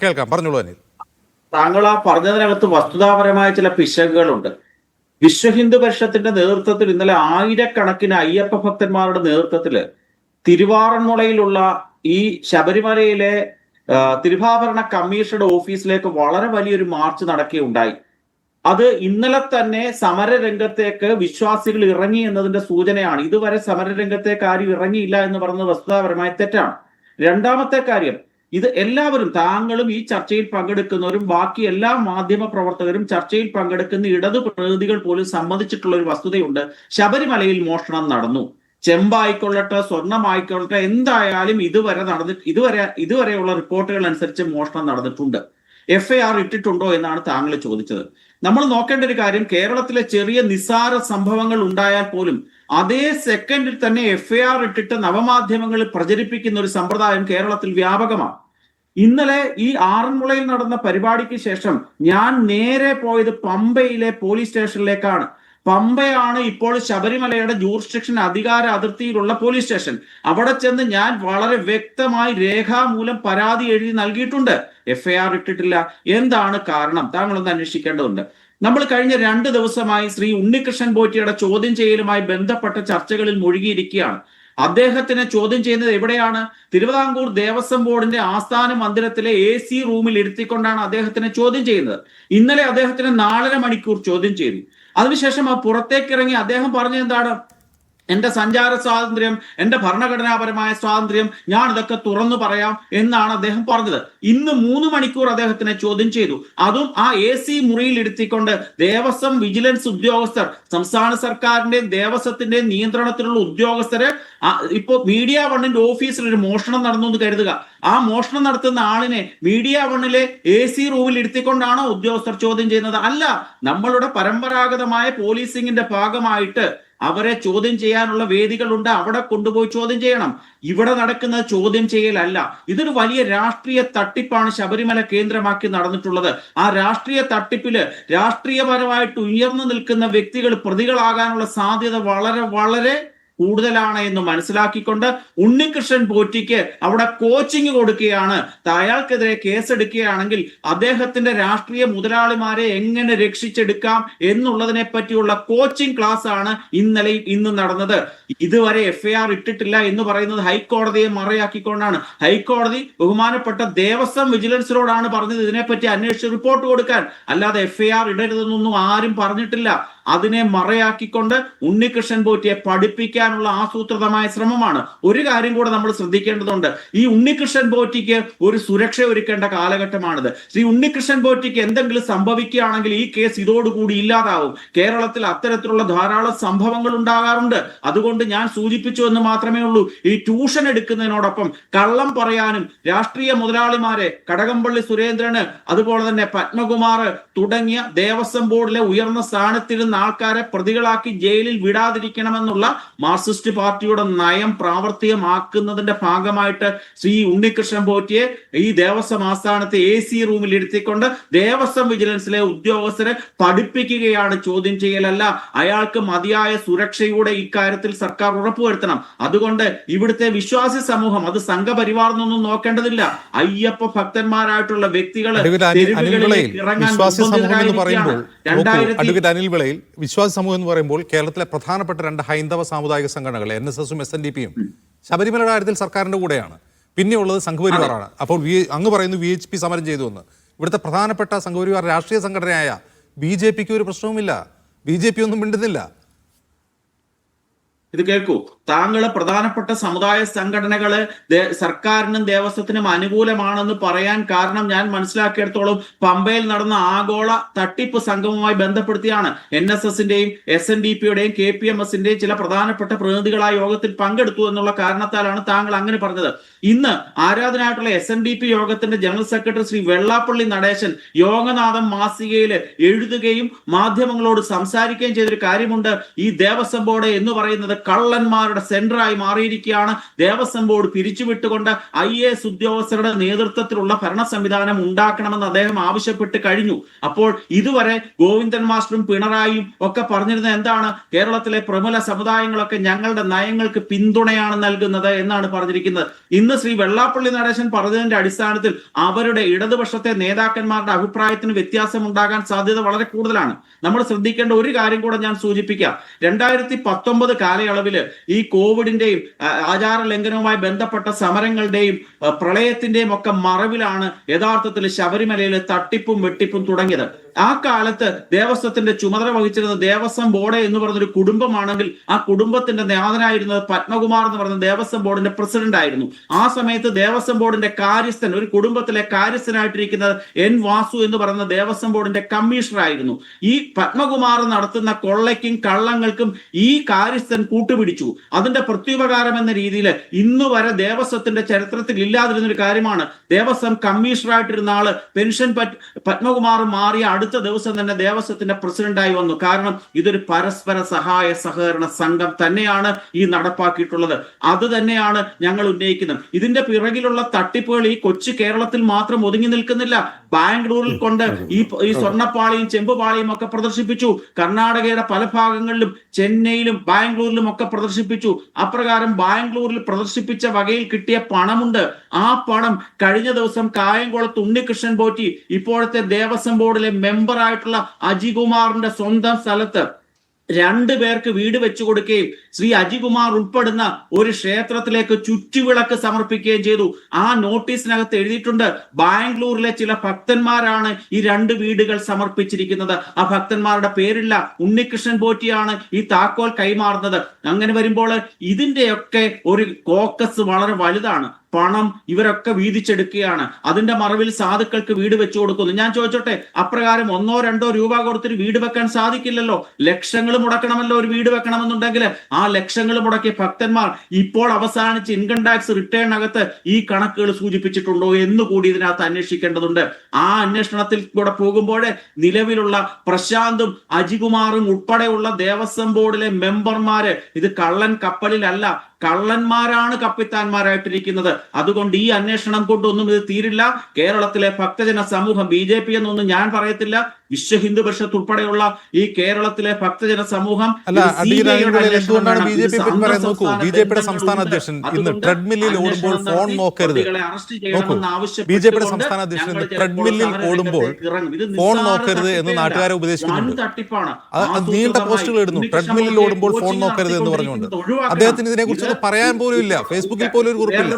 കേൾക്കാം, പറഞ്ഞോളൂ അനിൽ. താങ്കൾ ആ പറഞ്ഞതിനകത്ത് വസ്തുതാപരമായ ചില പിശകുകളുണ്ട്. വിശ്വ ഹിന്ദു പരിഷത്തിന്റെ നേതൃത്വത്തിൽ ഇന്നലെ ആയിരക്കണക്കിന് അയ്യപ്പ ഭക്തന്മാരുടെ നേതൃത്വത്തില് തിരുവാറന്മുളയിലുള്ള ഈ ശബരിമലയിലെ തിരുവാഭരണ കമ്മീഷണറുടെ ഓഫീസിലേക്ക് വളരെ വലിയൊരു മാർച്ച് നടക്കുകയുണ്ടായി. അത് ഇന്നലെ തന്നെ സമരരംഗത്തേക്ക് വിശ്വാസികൾ ഇറങ്ങി എന്നതിന്റെ സൂചനയാണ്. ഇതുവരെ സമരരംഗത്തേക്ക് ആരും ഇറങ്ങിയില്ല എന്ന് പറയുന്നത് വസ്തുതാപരമായ തെറ്റാണ്. രണ്ടാമത്തെ കാര്യം, ഇത് എല്ലാവരും, താങ്കളും ഈ ചർച്ചയിൽ പങ്കെടുക്കുന്നവരും ബാക്കി എല്ലാ മാധ്യമ പ്രവർത്തകരും ചർച്ചയിൽ പങ്കെടുക്കുന്ന ഇടതു പ്രതിനിധികൾ പോലും സമ്മതിച്ചിട്ടുള്ള ഒരു വസ്തുതയുണ്ട്. ശബരിമലയിൽ മോഷണം നടന്നു. ചെമ്പായിക്കൊള്ളട്ടെ, സ്വർണമായിക്കൊള്ളട്ടെ, എന്തായാലും ഇതുവരെയുള്ള റിപ്പോർട്ടുകൾ അനുസരിച്ച് മോഷണം നടന്നിട്ടുണ്ട്. FIR ഇട്ടിട്ടുണ്ടോ എന്നാണ് താങ്കൾ ചോദിച്ചത്. നമ്മൾ നോക്കേണ്ട ഒരു കാര്യം, കേരളത്തിലെ ചെറിയ നിസ്സാര സംഭവങ്ങൾ ഉണ്ടായാൽ പോലും അതേ സെക്കൻഡിൽ തന്നെ FIR ഇട്ടിട്ട് നവമാധ്യമങ്ങളിൽ പ്രചരിപ്പിക്കുന്ന ഒരു സമ്പ്രദായം കേരളത്തിൽ വ്യാപകമാണ്. ഇന്നലെ ഈ ആറന്മുളയിൽ നടന്ന പരിപാടിക്ക് ശേഷം ഞാൻ നേരെ പോയത് പമ്പയിലെ പോലീസ് സ്റ്റേഷനിലേക്കാണ്. പമ്പയാണ് ഇപ്പോൾ ശബരിമലയുടെ ജൂറിസ്ഡിക്ഷൻ അധികാര അതിർത്തിയിലുള്ള പോലീസ് സ്റ്റേഷൻ. അവിടെ ചെന്ന് ഞാൻ വളരെ വ്യക്തമായി രേഖാമൂലം പരാതി എഴുതി നൽകിയിട്ടുണ്ട്. FIR ഇട്ടിട്ടില്ല. എന്താണ് കാരണം? താങ്കളൊന്ന് അന്വേഷിക്കേണ്ടതുണ്ട്. നമ്മൾ കഴിഞ്ഞ 2 ദിവസമായി ശ്രീ ഉണ്ണികൃഷ്ണൻ പോറ്റിയുടെ ചോദ്യം ചെയ്യലുമായി ബന്ധപ്പെട്ട ചർച്ചകളിൽ മുഴുകിയിരിക്കുകയാണ്. അദ്ദേഹത്തിനെ ചോദ്യം ചെയ്യുന്നത് എവിടെയാണ്? തിരുവിതാംകൂർ ദേവസ്വം ബോർഡിന്റെ ആസ്ഥാന മന്ദിരത്തിലെ AC റൂമിൽ ഇരുത്തിക്കൊണ്ടാണ് അദ്ദേഹത്തിനെ ചോദ്യം ചെയ്യുന്നത്. ഇന്നലെ അദ്ദേഹത്തിനെ 4.5 മണിക്കൂർ ചോദ്യം ചെയ്തു. അതിനുശേഷം ആ പുറത്തേക്കിറങ്ങി അദ്ദേഹം പറഞ്ഞത് എന്താണ്? എന്റെ സഞ്ചാര സ്വാതന്ത്ര്യം, എന്റെ ഭരണഘടനാപരമായ സ്വാതന്ത്ര്യം, ഞാൻ ഇതൊക്കെ തുറന്നു പറയാം എന്നാണ് അദ്ദേഹം പറഞ്ഞത്. ഇന്ന് 3 മണിക്കൂർ അദ്ദേഹത്തിനെ ചോദ്യം ചെയ്തു. അതും ആ AC മുറിയിൽ ഇരുത്തിക്കൊണ്ട് ദേവസ്വം വിജിലൻസ് ഉദ്യോഗസ്ഥർ, സംസ്ഥാന സർക്കാരിന്റെയും ദേവസ്വത്തിന്റെയും നിയന്ത്രണത്തിലുള്ള ഉദ്യോഗസ്ഥരെ, ഇപ്പോ മീഡിയ വണ്ണിന്റെ ഓഫീസിൽ ഒരു മോഷണം നടന്നു എന്ന് കരുതുക. ആ മോഷണം നടത്തുന്ന ആളിനെ മീഡിയ വണ്ണിലെ AC റൂമിൽ ഇരുത്തിക്കൊണ്ടാണോ ഉദ്യോഗസ്ഥർ ചോദ്യം ചെയ്യുന്നത്? അല്ല. നമ്മളുടെ പരമ്പരാഗതമായ പോലീസിംഗിന്റെ ഭാഗമായിട്ട് അവരെ ചോദ്യം ചെയ്യാനുള്ള വേദികളുണ്ട്, അവിടെ കൊണ്ടുപോയി ചോദ്യം ചെയ്യണം. ഇവിടെ നടക്കുന്ന ചോദ്യം ചെയ്യലല്ല. ഇതൊരു വലിയ രാഷ്ട്രീയ തട്ടിപ്പാണ് ശബരിമല കേന്ദ്രമാക്കി നടന്നിട്ടുള്ളത്. ആ രാഷ്ട്രീയ തട്ടിപ്പില് രാഷ്ട്രീയപരമായിട്ട് ഉയർന്നു നിൽക്കുന്ന വ്യക്തികൾ പ്രതികളാകാനുള്ള സാധ്യത വളരെ വളരെ കൂടുതലാണ് എന്ന് മനസ്സിലാക്കിക്കൊണ്ട് ഉണ്ണികൃഷ്ണൻ പോറ്റിക്ക് അവിടെ കോച്ചിങ് കൊടുക്കുകയാണ്. അയാൾക്കെതിരെ കേസെടുക്കുകയാണെങ്കിൽ അദ്ദേഹത്തിന്റെ രാഷ്ട്രീയ മുതലാളിമാരെ എങ്ങനെ രക്ഷിച്ചെടുക്കാം എന്നുള്ളതിനെ പറ്റിയുള്ള കോച്ചിങ് ക്ലാസ് ആണ് ഇന്നലെയും ഇന്നും നടന്നത്. ഇതുവരെ FIR ഇട്ടിട്ടില്ല എന്ന് പറയുന്നത് ഹൈക്കോടതിയെ മറയാക്കിക്കൊണ്ടാണ്. ഹൈക്കോടതി ബഹുമാനപ്പെട്ട ദേവസ്വം വിജിലൻസിനോടാണ് പറഞ്ഞത് ഇതിനെപ്പറ്റി അന്വേഷിച്ച് റിപ്പോർട്ട് കൊടുക്കാൻ. അല്ലാതെ FIR ഇടരുതെന്നൊന്നും ആരും പറഞ്ഞിട്ടില്ല. അതിനെ മറയാക്കിക്കൊണ്ട് ഉണ്ണികൃഷ്ണൻ പോറ്റിയെ പഠിപ്പിക്കാനുള്ള ആസൂത്രിതമായ ശ്രമമാണ്. ഒരു കാര്യം കൂടെ നമ്മൾ ശ്രദ്ധിക്കേണ്ടതുണ്ട്. ഈ ഉണ്ണികൃഷ്ണൻ പോറ്റിക്ക് ഒരു സുരക്ഷ ഒരുക്കേണ്ട കാലഘട്ടമാണിത്. ശ്രീ ഉണ്ണികൃഷ്ണൻ പോറ്റിക്ക് എന്തെങ്കിലും സംഭവിക്കുകയാണെങ്കിൽ ഈ കേസ് ഇതോടുകൂടി ഇല്ലാതാവും. കേരളത്തിൽ അത്തരത്തിലുള്ള ധാരാളം സംഭവങ്ങൾ ഉണ്ടാകാറുണ്ട്. അതുകൊണ്ട് ഞാൻ സൂചിപ്പിച്ചു എന്ന് മാത്രമേ ഉള്ളൂ. ഈ ട്യൂഷൻ എടുക്കുന്നതിനോടൊപ്പം കള്ളം പറയാനും രാഷ്ട്രീയ മുതലാളിമാരെ, കടകംപള്ളി സുരേന്ദ്രന്, അതുപോലെ തന്നെ പത്മകുമാർ തുടങ്ങിയ ദേവസ്വം ബോർഡിലെ ഉയർന്ന സ്ഥാനത്തിരുന്ന ആൾക്കാരെ പ്രതികളാക്കി ജയിലിൽ വിടാതിരിക്കണമെന്നുള്ള മാർക്സിസ്റ്റ് പാർട്ടിയുടെ നയം പ്രാവർത്തികമാക്കുന്നതിന്റെ ഭാഗമായിട്ട് ശ്രീ ഉണ്ണികൃഷ്ണൻ പോറ്റിയെ ഈ ദേവസ്വം ആസ്ഥാനത്തെ AC റൂമിൽ ഇരുത്തിക്കൊണ്ട് ദേവസ്വം വിജിലൻസിലെ ഉദ്യോഗസ്ഥരെ പഠിപ്പിക്കുകയാണ്. ചോദ്യം ചെയ്യലല്ല. അയാൾക്ക് മതിയായ സുരക്ഷയുടെ ഇക്കാര്യത്തിൽ സർക്കാർ ഉറപ്പുവരുത്തണം. അതുകൊണ്ട് ഇവിടുത്തെ വിശ്വാസി സമൂഹം, അത് സംഘപരിവാർ എന്നൊന്നും നോക്കേണ്ടതില്ല. അയ്യപ്പ ഭക്തന്മാരായിട്ടുള്ള വ്യക്തികൾ വിശ്വാസ സമൂഹം എന്ന് പറയുമ്പോൾ കേരളത്തിലെ പ്രധാനപ്പെട്ട 2 ഹൈന്ദവ സാമുദായിക സംഘടനകൾ NSSഉം SNDPയും ശബരിമലയുടെ കാര്യത്തിൽ സർക്കാരിന്റെ കൂടെയാണ്. പിന്നെയുള്ളത് സംഘപരിവാറാണ്. അപ്പോൾ അങ്ങ് പറയുന്നു VHP സമരം ചെയ്തു എന്ന്. ഇവിടുത്തെ പ്രധാനപ്പെട്ട സംഘപരിവാർ രാഷ്ട്രീയ സംഘടനയായ BJPക്ക് ഒരു പ്രശ്നവുമില്ല. BJP ഒന്നും മിണ്ടുന്നില്ല. ഇത് കേൾക്കൂ. താങ്കള് പ്രധാനപ്പെട്ട സമുദായ സംഘടനകള് സർക്കാരിനും ദേവസ്വത്തിനും അനുകൂലമാണെന്ന് പറയാൻ കാരണം ഞാൻ മനസ്സിലാക്കിയെടുത്തോളം പമ്പയിൽ നടന്ന ആഗോള തട്ടിപ്പ് സംഗമവുമായി ബന്ധപ്പെടുത്തിയാണ്. NSSന്റെയും SNDPയുടെയും KPMSന്റെയും ചില പ്രധാനപ്പെട്ട പ്രതിനിധികളായ യോഗത്തിൽ പങ്കെടുത്തു എന്നുള്ള കാരണത്താലാണ് താങ്കൾ അങ്ങനെ പറഞ്ഞത്. ഇന്ന് ആരാധനായിട്ടുള്ള SNDP യോഗത്തിന്റെ ജനറൽ സെക്രട്ടറി ശ്രീ വെള്ളാപ്പള്ളി നടേശൻ യോഗനാഥം മാസികയിൽ എഴുതുകയും മാധ്യമങ്ങളോട് സംസാരിക്കുകയും ചെയ്തൊരു കാര്യമുണ്ട്. ഈ ദേവസ്വം ബോർഡ് എന്ന് പറയുന്നത് കള്ളന്മാരുടെ സെന്ററായി മാറിയിരിക്കുകയാണ്. ദേവസ്വം ബോർഡ് പിരിച്ചുവിട്ടുകൊണ്ട് IAS ഉദ്യോഗസ്ഥരുടെ നേതൃത്വത്തിലുള്ള ഭരണ സംവിധാനം ഉണ്ടാക്കണമെന്ന് അദ്ദേഹം ആവശ്യപ്പെട്ട് കഴിഞ്ഞു. അപ്പോൾ ഇതുവരെ ഗോവിന്ദൻ മാസ്റ്ററും പിണറായിയും ഒക്കെ പറഞ്ഞിരുന്നത് എന്താണ്? കേരളത്തിലെ പ്രമുഖ സമുദായങ്ങളൊക്കെ ഞങ്ങളുടെ നയങ്ങൾക്ക് പിന്തുണയാണ് നൽകുന്നത് എന്നാണ് പറഞ്ഞിരിക്കുന്നത്. ഇന്ന് ശ്രീ വെള്ളാപ്പള്ളി നടേശൻ പറഞ്ഞതിന്റെ അടിസ്ഥാനത്തിൽ അവരുടെ ഇടതുപക്ഷത്തെ നേതാക്കന്മാരുടെ അഭിപ്രായത്തിന് വ്യത്യാസം ഉണ്ടാകാൻ സാധ്യത വളരെ കൂടുതലാണ്. നമ്മൾ ശ്രദ്ധിക്കേണ്ട ഒരു കാര്യം കൂടെ ഞാൻ സൂചിപ്പിക്കാം. 2019 കാലയളവില് ഈ കോവിഡിന്റെയും ആചാര ലംഘനവുമായി ബന്ധപ്പെട്ട സമരങ്ങളുടെയും പ്രളയത്തിന്റെയും ഒക്കെ മറവിലാണ് യഥാർത്ഥത്തിൽ ശബരിമലയിൽ തട്ടിപ്പും വെട്ടിപ്പും തുടങ്ങിയത്. ആ കാലത്ത് ദേവസ്വത്തിന്റെ ചുമതല വഹിച്ചിരുന്ന ദേവസ്വം ബോർഡ് എന്ന് പറഞ്ഞൊരു കുടുംബമാണെങ്കിൽ ആ കുടുംബത്തിന്റെ നാഥനായിരുന്നത് പത്മകുമാർ എന്ന് പറയുന്ന ദേവസ്വം ബോർഡിന്റെ പ്രസിഡന്റ് ആയിരുന്നു. ആ സമയത്ത് ദേവസ്വം ബോർഡിന്റെ കാര്യസ്ഥൻ, ഒരു കുടുംബത്തിലെ കാര്യസ്ഥനായിട്ടിരിക്കുന്നത് N വാസു എന്ന് പറയുന്ന ദേവസ്വം ബോർഡിന്റെ കമ്മീഷണർ ആയിരുന്നു. ഈ പത്മകുമാർ നടത്തുന്ന കൊള്ളയ്ക്കും കള്ളങ്ങൾക്കും ഈ കാര്യസ്ഥൻ കൂട്ടുപിടിച്ചു. അതിന്റെ പ്രത്യുപകാരം എന്ന രീതിയിൽ ഇന്നു വരെ ദേവസ്വത്തിന്റെ ചരിത്രത്തിൽ ഇല്ലാതിരുന്നൊരു കാര്യമാണ്. ദേവസ്വം കമ്മീഷണറായിട്ടിരുന്ന ആള് പെൻഷൻ പത്മകുമാർ മാറിയ അടുത്ത ദിവസം തന്നെ ദേവസ്വത്തിന്റെ പ്രസിഡന്റായി വന്നു. കാരണം ഇതൊരു പരസ്പര സഹായ സഹകരണ സംഘം തന്നെയാണ് ഈ നടപ്പാക്കിയിട്ടുള്ളത്. അത് തന്നെയാണ് ഞങ്ങൾ ഉന്നയിക്കുന്നത്. ഇതിന്റെ പിറകിലുള്ള തട്ടിപ്പുകൾ ഈ കൊച്ചു കേരളത്തിൽ മാത്രം ഒതുങ്ങി നിൽക്കുന്നില്ല. ബാംഗ്ലൂരിൽ കൊണ്ട് ഈ സ്വർണ്ണപ്പാളിയും ചെമ്പുപാളിയും ഒക്കെ പ്രദർശിപ്പിച്ചു. കർണാടകയുടെ പല ഭാഗങ്ങളിലും ചെന്നൈയിലും ബാംഗ്ലൂരിലും ഒക്കെ പ്രദർശിപ്പിച്ചു. അപ്രകാരം ബാംഗ്ലൂരിൽ പ്രദർശിപ്പിച്ച വകയിൽ കിട്ടിയ പണമുണ്ട്. ആ പണം കഴിഞ്ഞ ദിവസം കായംകുളത്ത് ഉണ്ണികൃഷ്ണൻ പോറ്റി ഇപ്പോഴത്തെ ദേവസ്വം ബോർഡിലെ മെമ്പറായിട്ടുള്ള അജികുമാറിന്റെ സ്വന്തം സ്ഥലത്ത് 2 പേർക്ക് വീട് വെച്ചു കൊടുക്കുകയും ശ്രീ അജികുമാർ ഉൾപ്പെടുന്ന ഒരു ക്ഷേത്രത്തിലേക്ക് ചുറ്റുവിളക്ക് സമർപ്പിക്കുകയും ചെയ്തു. ആ നോട്ടീസിനകത്ത് എഴുതിയിട്ടുണ്ട് ബാംഗ്ലൂരിലെ ചില ഭക്തന്മാരാണ് ഈ 2 വീടുകൾ സമർപ്പിച്ചിരിക്കുന്നത്. ആ ഭക്തന്മാരുടെ പേരില്ല. ഉണ്ണികൃഷ്ണൻ പോറ്റിയാണ് ഈ താക്കോൽ കൈമാറുന്നത്. അങ്ങനെ വരുമ്പോൾ ഇതിന്റെയൊക്കെ ഒരു കോക്കസ് വളരെ വലുതാണ്. പണം ഇവരൊക്കെ വീതിച്ചെടുക്കുകയാണ്. അതിന്റെ മറവിൽ സാധുക്കൾക്ക് വീട് വെച്ചു കൊടുക്കുന്നു. ഞാൻ ചോദിച്ചോട്ടെ, അപ്രകാരം 1-2 രൂപ കൊടുത്തൊരു വീട് വെക്കാൻ സാധിക്കില്ലല്ലോ. ലക്ഷങ്ങൾ മുടക്കണമല്ലോ ഒരു വീട് വെക്കണമെന്നുണ്ടെങ്കിൽ. ആ ലക്ഷങ്ങൾ മുടക്കിയ ഭക്തന്മാർ ഇപ്പോൾ അവസാനിച്ച് ഇൻകം ടാക്സ് റിട്ടേണിനകത്ത് ഈ കണക്കുകൾ സൂചിപ്പിച്ചിട്ടുണ്ടോ എന്ന് കൂടി ഇതിനകത്ത് അന്വേഷിക്കേണ്ടതുണ്ട്. ആ അന്വേഷണത്തിൽ കൂടെ പോകുമ്പോൾ നിലവിലുള്ള പ്രശാന്തും അജികുമാറും ഉൾപ്പെടെയുള്ള ദേവസ്വം ബോർഡിലെ മെമ്പർമാര് ഇത് കള്ളൻ കപ്പലിലല്ല, കള്ളന്മാരാണ് കപ്പിത്താന്മാരായിട്ടിരിക്കുന്നത്. അതുകൊണ്ട് ഈ അന്വേഷണം കൊണ്ടൊന്നും ഇത് തീരില്ല. കേരളത്തിലെ ഭക്തജന സമൂഹം, BJP എന്നൊന്നും ഞാൻ പറയത്തില്ല, വിശ്വ ഹിന്ദു പരിഷത്ത് ഉൾപ്പെടെയുള്ള ഈ കേരളത്തിലെ ഭക്തജന സമൂഹം എന്തുകൊണ്ടാണ് BJPയുടെ സംസ്ഥാന അധ്യക്ഷൻ ഇന്ന് ട്രെഡ്മില്ലിൽ ഓടുമ്പോൾ ഫോൺ നോക്കരുത്? BJPയുടെ സംസ്ഥാന അധ്യക്ഷൻ ഇന്ന് ട്രെഡ്മില്ലിൽ ഓടുമ്പോൾ ഫോൺ നോക്കരുത് എന്ന് നാട്ടുകാരെ ഉപദേശിക്കുന്നുണ്ട്. നീണ്ട പോസ്റ്റുകൾ ഇടുന്നു, ട്രെഡ്മില്ലിൽ ഓടുമ്പോൾ ഫോൺ നോക്കരുത് എന്ന് പറഞ്ഞുകൊണ്ട്. അദ്ദേഹത്തിന് ഇതിനെക്കുറിച്ച് പറയാൻ പോലും ഇല്ല. ഫേസ്ബുക്കിൽ പോലും ഒരു കുറിപ്പില്ല.